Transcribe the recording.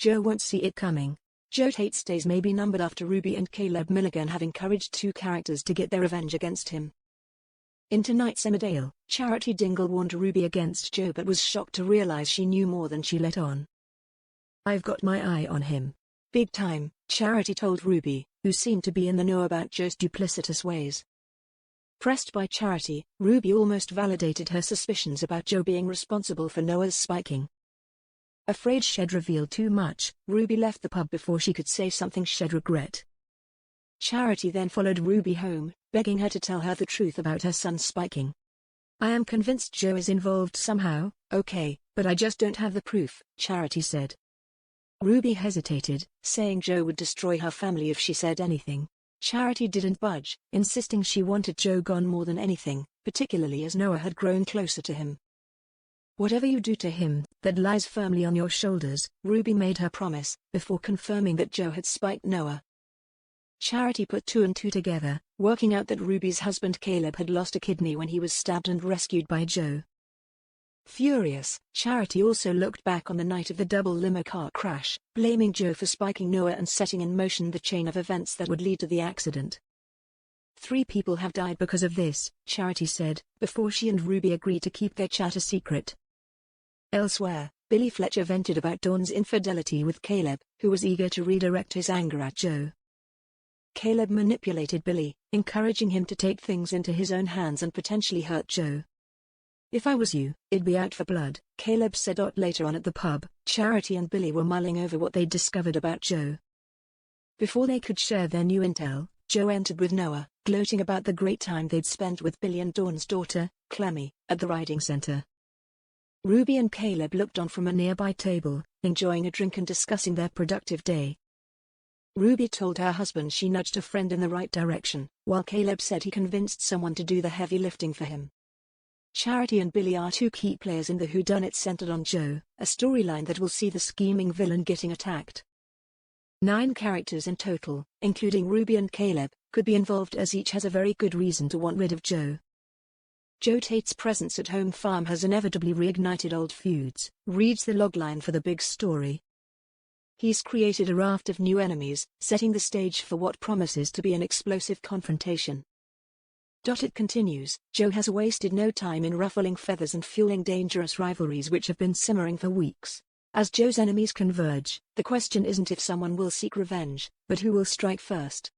Joe won't see it coming. Joe Tate's days may be numbered after Ruby and Caleb Milligan have encouraged two characters to get their revenge against him. In tonight's Emmerdale, Charity Dingle warned Ruby against Joe but was shocked to realize she knew more than she let on. "I've got my eye on him. Big time," Charity told Ruby, who seemed to be in the know about Joe's duplicitous ways. Pressed by Charity, Ruby almost validated her suspicions about Joe being responsible for Noah's spiking. Afraid she'd revealed too much, Ruby left the pub before she could say something she'd regret. Charity then followed Ruby home, begging her to tell her the truth about her son's spiking. "I am convinced Joe is involved somehow, okay, but I just don't have the proof," Charity said. Ruby hesitated, saying Joe would destroy her family if she said anything. Charity didn't budge, insisting she wanted Joe gone more than anything, particularly as Noah had grown closer to him. "Whatever you do to him, that lies firmly on your shoulders," Ruby made her promise, before confirming that Joe had spiked Noah. Charity put two and two together, working out that Ruby's husband Caleb had lost a kidney when he was stabbed and rescued by Joe. Furious, Charity also looked back on the night of the double limo car crash, blaming Joe for spiking Noah and setting in motion the chain of events that would lead to the accident. "3 people have died because of this," Charity said, before she and Ruby agreed to keep their chat a secret. Elsewhere, Billy Fletcher vented about Dawn's infidelity with Caleb, who was eager to redirect his anger at Joe. Caleb manipulated Billy, encouraging him to take things into his own hands and potentially hurt Joe. "If I was you, it'd be out for blood," Caleb said. Later on at the pub, Charity and Billy were mulling over what they'd discovered about Joe. Before they could share their new intel, Joe entered with Noah, gloating about the great time they'd spent with Billy and Dawn's daughter, Clemmy, at the riding center. Ruby and Caleb looked on from a nearby table, enjoying a drink and discussing their productive day. Ruby told her husband she nudged a friend in the right direction, while Caleb said he convinced someone to do the heavy lifting for him. Charity and Billy are two key players in the whodunit centered on Joe, a storyline that will see the scheming villain getting attacked. 9 characters in total, including Ruby and Caleb, could be involved as each has a very good reason to want rid of Joe. Joe Tate's presence at Home Farm has inevitably reignited old feuds, reads the logline for the big story. He's created a raft of new enemies, setting the stage for what promises to be an explosive confrontation. It continues, Joe has wasted no time in ruffling feathers and fueling dangerous rivalries which have been simmering for weeks. As Joe's enemies converge, the question isn't if someone will seek revenge, but who will strike first.